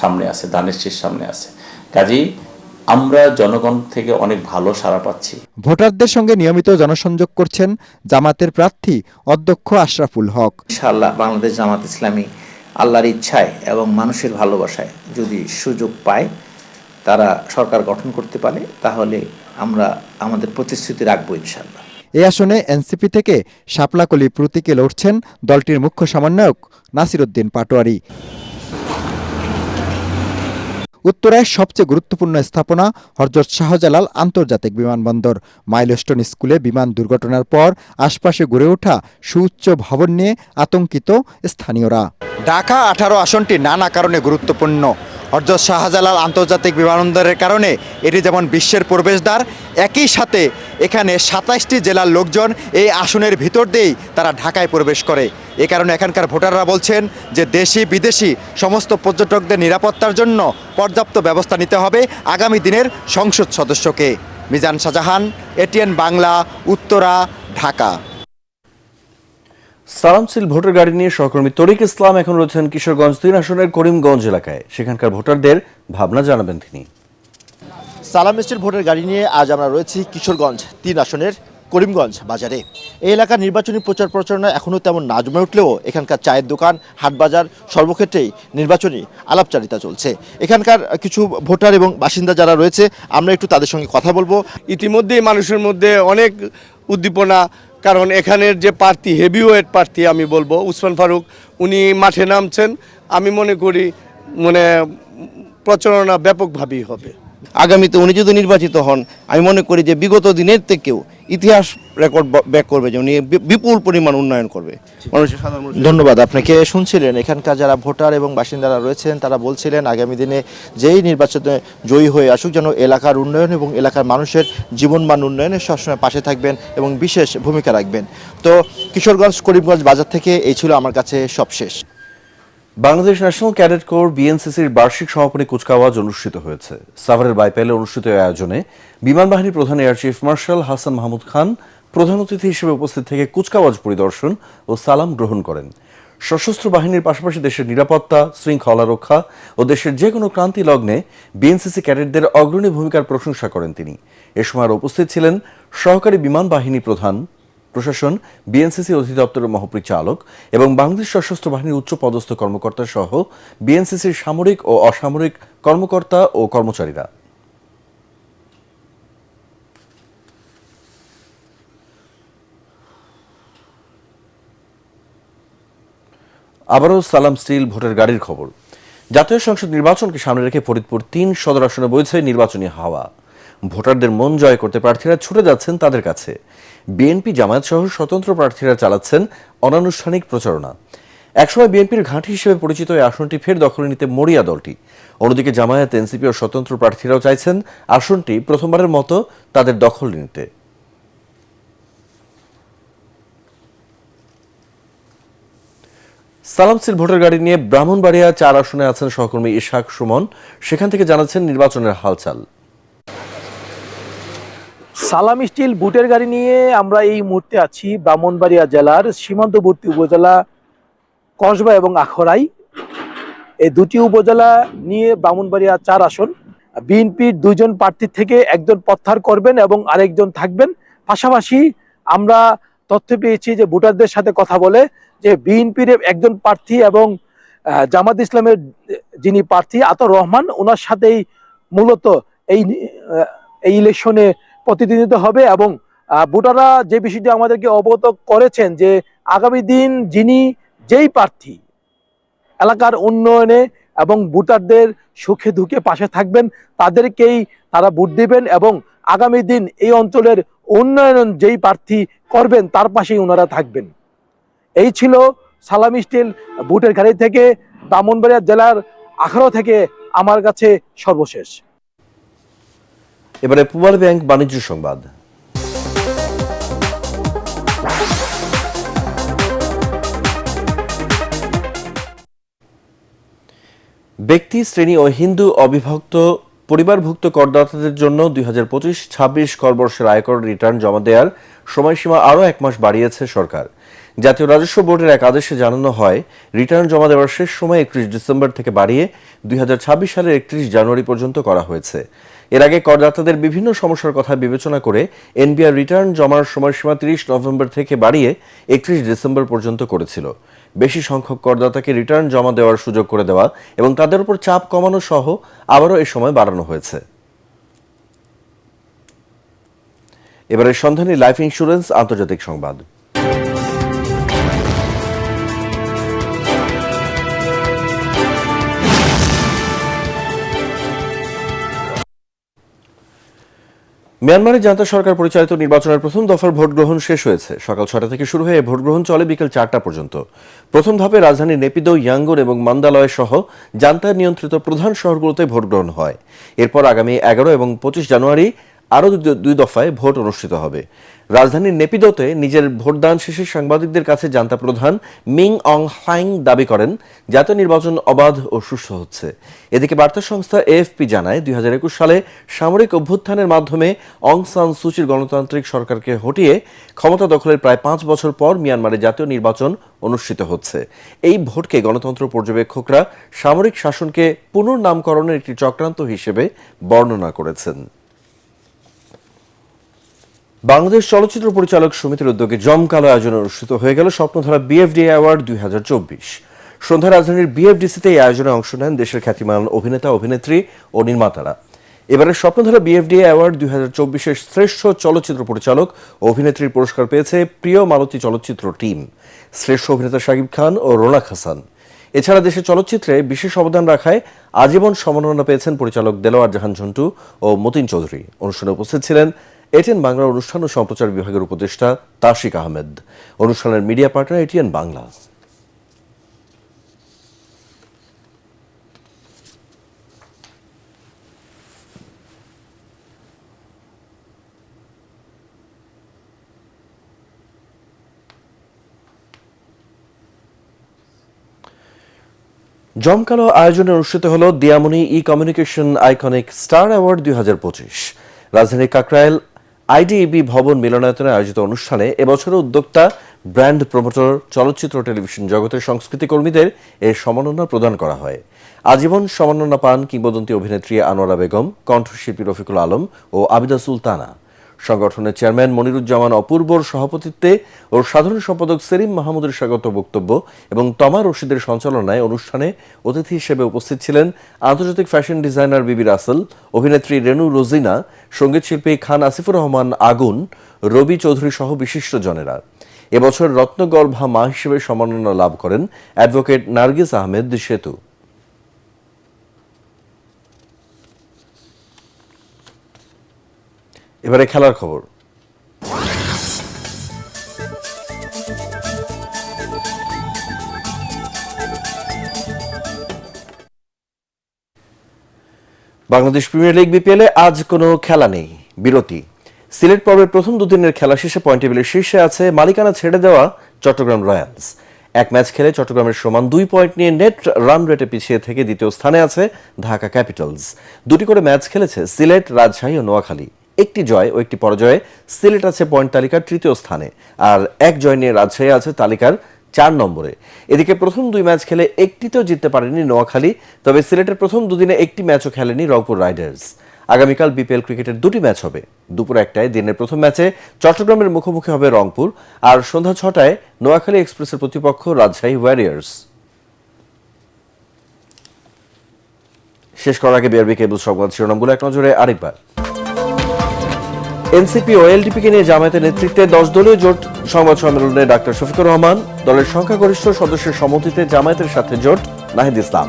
সামনে আছে, ধানের শীষ সামনে আছে। কাজেই আমরা জনগণ থেকে অনেক ভালো সাড়া পাচ্ছি।
ভোটারদের সঙ্গে নিয়মিত জনসংযোগ করছেন জামাতের প্রার্থী অধ্যক্ষ আশরাফুল হক।
ইনশাআল্লাহ বাংলাদেশ জামাত ইসলামী আল্লাহর ইচ্ছায় এবং মানুষের ভালোবাসায় যদি সুযোগ পায়, তারা সরকার গঠন করতে পারে, তাহলে আমরা আমাদের প্রতিশ্রুতি রাখবো ইনশাআল্লাহ।
এই আসনে এনসিপি থেকে শাপলাকলি প্রতীকে লড়ছেন দলটির মুখ্য সমন্বয়ক নাসিরউদ্দিন পাটোয়ারি। উত্তরায় সবচেয়ে গুরুত্বপূর্ণ স্থাপনা হযরত শাহজালাল আন্তর্জাতিক বিমানবন্দর। মাইলস্টোন স্কুলে বিমান দুর্ঘটনার পর আশপাশে গড়ে ওঠা সুউচ্চ ভবন নিয়ে আতঙ্কিত স্থানীয়রা। ঢাকা 18 আসনটি নানা কারণে গুরুত্বপূর্ণ। হযরত শাহজালাল আন্তর্জাতিক বিমানবন্দরের কারণে এটি যেমন বিশ্বের প্রবেশদ্বার, একই সাথে এখানে 27টি জেলার লোকজন এই আসনের ভিতর দিয়েই তারা ঢাকায় প্রবেশ করে। এ কারণে এখানকার ভোটাররা বলছেন যে দেশি বিদেশি সমস্ত পর্যটকদের নিরাপত্তার জন্য পর্যাপ্ত ব্যবস্থা নিতে হবে আগামী দিনের সংসদ সদস্যকে। মিজান শাহজাহান, এটিএন বাংলা, উত্তরা, ঢাকা।
সালামশীল ভোটার গাড়ি নিয়ে সহকর্মী তরিক ইসলাম এখন রয়েছেন কিশোরগঞ্জ 3 আসনের করিমগঞ্জ এলাকায়। সেখানকার ভোটারদের ভাবনা জানাবেন তিনি।
সালাম স্টিল ভোটার গাড়ি নিয়ে আজ আমরা রয়েছি কিশোরগঞ্জ 3 আসনের করিমগঞ্জ বাজারে। এই এলাকার নির্বাচনী প্রচার প্রচারণা এখনও তেমন না জমে উঠলেও এখানকার চায়ের দোকান, হাট বাজার সর্বক্ষেত্রেই নির্বাচনী আলাপচারিতা চলছে। এখানকার কিছু ভোটার এবং বাসিন্দা যারা রয়েছে আমরা একটু তাদের সঙ্গে কথা বলবো।
ইতিমধ্যেই মানুষের মধ্যে অনেক উদ্দীপনা, কারণ এখানের যে প্রার্থী, হেভিওয়েট প্রার্থী আমি বলবো উসমান ফারুক, উনি মাঠে নামছেন। আমি মনে করি প্রচারণা ব্যাপকভাবেই হবে।
আগামীতে উনি যদি নির্বাচিত হন, আমি মনে করি যে বিগত দিনের থেকেও ইতিহাস রেকর্ড ব্যাক করবে, যে উনি বিপুল পরিমাণ উন্নয়ন করবে মানুষের সাধারণ। ধন্যবাদ আপনাকে। শুনছিলেন এখানকার যারা ভোটার এবং বাসিন্দারা রয়েছেন তারা বলছিলেন আগামী দিনে যেই নির্বাচনে জয়ী হয়ে আসুক যেন এলাকার উন্নয়ন এবং এলাকার মানুষের জীবনমান উন্নয়নে সবসময় পাশে থাকবেন এবং বিশেষ ভূমিকা রাখবেন। তো কিশোরগঞ্জ করিমগঞ্জ বাজার থেকে এই ছিল আমার কাছে সবশেষ।
বাংলাদেশ ন্যাশনাল ক্যাডেট কোর বিএনসিসির বার্ষিক সমাপনী কুচকাওয়াজ অনুষ্ঠিত হয়েছে। সাভারের বাইপাইলে অনুষ্ঠিত আয়োজনে বিমান বাহিনী প্রধান air chief marshal Hasan Mahmud Khan প্রধান অতিথি হিসেবে উপস্থিত থেকে কুচকাওয়াজ পরিদর্শন ও সালাম গ্রহণ করেন। সশস্ত্র বাহিনীর পাশাপাশি দেশের নিরাপত্তা, শৃঙ্খলা রক্ষা ও দেশের যে কোনো ক্রান্তি লগ্নে বিএনসিসি ক্যাডেটদের অগ্রণী ভূমিকার প্রশংসা করেন তিনি। এ সময় উপস্থিত ছিলেন সহকারী বিমান বাহিনী প্রধান, প্রশাসন, বিএনসিসি অধিদপ্তরের মহাপরিচালক এবং বাংলাদেশ সশস্ত্র বাহিনীর উচ্চ পদস্থ কর্মকর্তা সহ বিএনসিসির সামরিক ও অসামরিক কর্মকর্তা ও কর্মচারীরা। আবারও সালাম স্টিল ভোটার গাড়ির খবর। জাতীয় সংসদ নির্বাচনকে সামনে রেখে ফরিদপুর 3 সদর আসনে বইছে নির্বাচনী হাওয়া। ভোটারদের মন জয় করতে প্রার্থীরা ছুটে যাচ্ছেন তাদের কাছে। বিএনপি, জামায়াত সহ স্বতন্ত্র প্রার্থীরা চালাচ্ছেন অনানুষ্ঠানিক প্রচারণা। একসময় বিএনপির ঘাঁটি হিসেবে পরিচিত এই আসনটি ফের দখলে নিতে মরিয়া দলটি। অন্যদিকে জামায়াত, এনসিপি ও স্বতন্ত্র প্রার্থীরাও চাইছেন আসনটি প্রথমবারের মতো তাদের দখল নিতে। সালামশীল ভোটার গাড়ি নিয়ে ব্রাহ্মণবাড়িয়া 4 আসনে আছেন সহকর্মী ইশাক সুমন। সেখান থেকে জানাচ্ছেন নির্বাচনের হালচাল।
সালাম স্টিল ভোটার গাড়ি নিয়ে আমরা এই মুহূর্তে আছি ব্রাহ্মণবাড়িয়া জেলার সীমান্তবর্তী উপজেলা কসবা এবং আখড়াই। এই দুটি উপজেলা নিয়ে ব্রাহ্মণবাড়িয়া 4 আসন। বিএনপির 2 জন প্রার্থী থেকে একজন প্রত্যাহার করবেন এবং আরেকজন থাকবেন। পাশাপাশি আমরা তথ্য পেয়েছি যে ভোটারদের সাথে কথা বলে যে বিএনপির একজন প্রার্থী এবং জামাত ইসলামের যিনি প্রার্থী আতর রহমান, ওনার সাথেই মূলত এই ইলেকশনে প্রতিদ্বন্দ্বিতা হবে। এবং ভোটাররা যে বিষয়টি আমাদেরকে অবগত করেছেন যে আগামী দিন যেই প্রার্থী এলাকার উন্নয়নে এবং ভোটারদের সুখে দুঃখে পাশে থাকবেন তাদেরকেই তারা ভোট দেবেন এবং আগামী দিন এই অঞ্চলের উন্নয়ন যেই প্রার্থী করবেন তার পাশেই ওনারা থাকবেন। এই ছিল সালাম স্টিল ভোটার গাড়ি থেকে ব্রাহ্মণবাড়িয়া জেলার আখড়া থেকে আমার কাছে সর্বশেষ।
এবারে পূবাল ব্যাংক বাণিজ্য সংবাদ। ব্যক্তি, শ্রেণী ও হিন্দু অবিভক্ত পরিবারভুক্ত করদাতাদের জন্য 2025-26 করবর্ষের আয়কর রিটার্ন জমা দেওয়ার সময়সীমা আরও 1 মাস বাড়িয়েছে সরকার। জাতীয় রাজস্ব বোর্ডের এক আদেশে জানানো হয়, রিটার্ন জমা দেওয়ার শেষ সময় 31 ডিসেম্বর থেকে বাড়িয়ে 2026 সালের 31 জানুয়ারি পর্যন্ত করা হয়েছে। এর আগে করদাতাদের বিভিন্ন সমস্যার কথা বিবেচনা করে এনবিআর রিটার্ন জমার সময়সীমা 30 নভেম্বর থেকে বাড়িয়ে 31 ডিসেম্বর পর্যন্ত করেছিল। বেশি সংখ্যক করদাতাকে রিটার্ন জমা দেওয়ার সুযোগ করে দেওয়া এবং তাদের উপর চাপ কমানো সহ আবারও এই সময় বাড়ানো হয়েছে। এবারে সন্ধানী লাইফ ইন্স্যুরেন্স আন্তর্জাতিক সংবাদ। মিয়ানমারে জান্তা সরকার পরিচালিত নির্বাচনের প্রথম দফার ভোট গ্রহণ শেষ হয়েছে। সকাল 6টা থেকে শুরু হয়ে ভোট গ্রহণ চলে বিকেল 4টা পর্যন্ত। প্রথম ধাপে রাজধানীর নেপিদো, ইয়াঙ্গুন এবং মান্দালয় সহ জান্তা নিয়ন্ত্রিত প্রধান শহরগুলোতে ভোট গ্রহণ হয়। এরপর আগামী 11 এবং 25 জানুয়ারি আরও দুই দফায় ভোট অনুষ্ঠিত হবে। রাজধানীর নেপিদোতে নিজের ভোটদান শেষে সাংবাদিকদের কাছে জান্তা প্রধান মিং অং হ্লাইং দাবি করেন জাতীয় নির্বাচন অবাধ ও সুষ্ঠু হচ্ছে। এদিকে বার্তা সংস্থা এএফপি জানায় 2021 সালে সামরিক অভ্যুত্থানের মাধ্যমে অং সান সুচির গণতান্ত্রিক সরকারকে হটিয়ে ক্ষমতা দখলের প্রায় 5 বছর পর মিয়ানমারে জাতীয় নির্বাচন অনুষ্ঠিত হচ্ছে। এই ভোটকে গণতন্ত্র পর্যবেক্ষকরা সামরিক শাসনকে পুনর্নামকরণের একটি চক্রান্ত হিসেবে বর্ণনা করেছেন। বাংলাদেশ চলচ্চিত্র পরিচালক সমিতির উদ্যোগে জমকালো আয়োজনে অনুষ্ঠিত হয়ে গেল স্বপ্নধারা বিএফডিএ অ্যাওয়ার্ড 2024। সন্ধ্যা রাজধানীর বিএফডিসিতে এই আয়োজনে অংশ নেন দেশের খ্যাতিমান অভিনেতা, অভিনেত্রী ও নির্মাতারা। এবারের স্বপ্নধারা বিএফডিএ অ্যাওয়ার্ড 2024-এর শ্রেষ্ঠ চলচ্চিত্র পরিচালক ও অভিনেত্রীর পুরস্কার পেয়েছে প্রিয় মালতী চলচ্চিত্র টিম, শ্রেষ্ঠ অভিনেতা শাকিব খান ও রোনাক হাসান। এছাড়া দেশের চলচ্চিত্রে বিশেষ অবদান রাখায় আজীবন সম্মাননা পেয়েছেন পরিচালক দেলোয়ার জাহান ঝন্টু ও মতিন চৌধুরী। অনুষ্ঠানে উপস্থিত ছিলেন এটিএন বাংলার অনুষ্ঠান ও সম্প্রচার বিভাগের উপদেষ্টা তাশিক আহমেদ। অনুষ্ঠানের মিডিয়া পার্টনার এটিএন বাংলা। জমকালো আয়োজনে অনুষ্ঠিত হল দিয়ামনি ই কমিউনিকেশন আইকনিক স্টার অ্যাওয়ার্ড 2025। রাজধানীর কাকরাইল আইডিইবি ভবন মিলনায়তনে আয়োজিত অনুষ্ঠানে এবছরের উদ্যোক্তা, ব্র্যান্ড প্রমোটর, চলচ্চিত্র টেলিভিশন জগতের সংস্কৃতি কর্মীদের এ সম্মাননা প্রদান করা হয়। আজীবন সম্মাননা পান কিংবদন্তি অভিনেত্রী আনোয়ারা বেগম, কণ্ঠশিল্পী রফিকুল আলম ও আবিদা সুলতানা। সংগঠনের চেয়ারম্যান মনিরুজ্জামান অপূর্বর সভাপতিত্বে ও সাধারণ সম্পাদক সেলিম মাহমুদের স্বাগত বক্তব্য এবং তমা রশিদের সঞ্চালনায় অনুষ্ঠানে অতিথি হিসেবে উপস্থিত ছিলেন আন্তর্জাতিক ফ্যাশন ডিজাইনার বিবি রাসেল, অভিনেত্রী রেনু রোজিনা, সঙ্গীতশিল্পী খান আসিফুর রহমান আগুন, রবি চৌধুরী সহ বিশিষ্টজনেরা। এবছর রত্নগর্ভা মা হিসেবে সম্মাননা লাভ করেন অ্যাডভোকেট নার্গিস আহমেদ সেতু। এবারে খেলার খবর। বাংলাদেশ প্রিমিয়ার লিগ বিপিএলে আজ কোনো খেলা নেই, বিরতি। সিলেট পর্বের প্রথম দুদিনের খেলা শেষে পয়েন্ট টেবিলের শীর্ষে আছে মালিকানা ছেড়ে দেওয়া চট্টগ্রাম রয়্যালস। এক ম্যাচ খেলে চট্টগ্রামের সমান 2 পয়েন্ট নিয়ে নেট রান রেটে পিছিয়ে থেকে দ্বিতীয় স্থানে আছে ঢাকা ক্যাপিটালস। 2টি করে ম্যাচ খেলেছে সিলেট, রাজশাহী ও নোয়াখালী। একটি জয় ও একটি পরাজয়ে সিলেট আছে পয়েন্ট তালিকার 3য় স্থানে, আর এক জয় নিয়ে রাজশাহী আছে তালিকার 4 নম্বরে। এদিকে প্রথম 2 ম্যাচ খেলে একটিতেও জিততে পারেনি নোয়াখালী, তবে সিলেটের প্রথম দুদিনে একটি ম্যাচও খেলেনি রংপুর রাইডার্স। আগামীকাল বিপিএল ক্রিকেটের 2টি ম্যাচ হবে। দুপুর 1টায় দিনের প্রথম ম্যাচে চট্টগ্রামের মুখোমুখি হবে রংপুর, আর সন্ধ্যা 6টায় নোয়াখালী এক্সপ্রেসের প্রতিপক্ষ রাজশাহী ওয়ারিয়ার্স। শেষ করার আগে বিআরবি কেবল সংবাদ শিরোনামগুলো এক নজরে আরেকবার। এনসিপি ও এলডিপিকে নিয়ে জামায়াতের নেতৃত্বে 10 দলীয় জোট সংবাদ সম্মেলনে ডাক্তার শফিকুর রহমান। দলের সংখ্যাগরিষ্ঠ সদস্যের সম্মতিতে জামায়াতের সাথে জোট নাহিদ ইসলাম।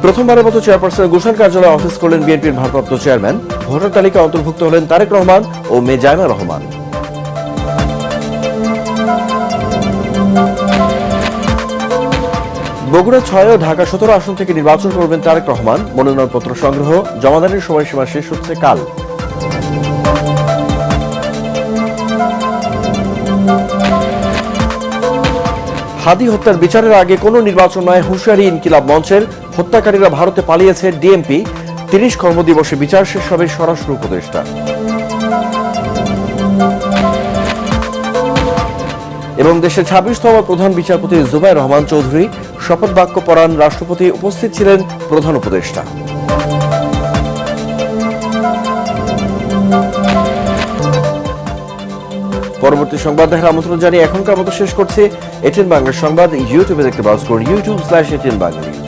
প্রথমবারের মতো চেয়ারপারসনের গুলশান কার্যালয়ে অফিস করলেন বিএনপির ভারপ্রাপ্ত চেয়ারম্যান। ভোটার তালিকায় অন্তর্ভুক্ত হলেন তারেক রহমান ও মে জায়মা রহমান। বগুড়া 6 ও ঢাকা 17 আসন থেকে নির্বাচন করবেন তারেক রহমান। মনোনয়নপত্র সংগ্রহ, জমাদানের সময়সীমা শেষ হচ্ছে কাল। হাদি হত্যার বিচারের আগে কোনো নির্বাচন নয়, হুঁশিয়ারি ইনকিলাব মঞ্চের। হত্যাকারীরা ভারতে পালিয়েছে, ডিএমপি। 30 কর্মদিবসে বিচার শেষ হবে, স্বরাষ্ট্র উপদেষ্টা। এবং দেশের 26তম প্রধান বিচারপতি জুবাইর রহমান চৌধুরী শপথ বাক্য পড়ান রাষ্ট্রপতি। উপস্থিত ছিলেন প্রধান উপদেষ্টা। পরবর্তী সংবাদ দেখার আমন্ত্রণ জানিয়ে এখনকার মতো শেষ করছি। এটিএন বাংলার সংবাদ ইউটিউবে দেখতে ব্রাউজ করুন youtube/ATN Bangla News।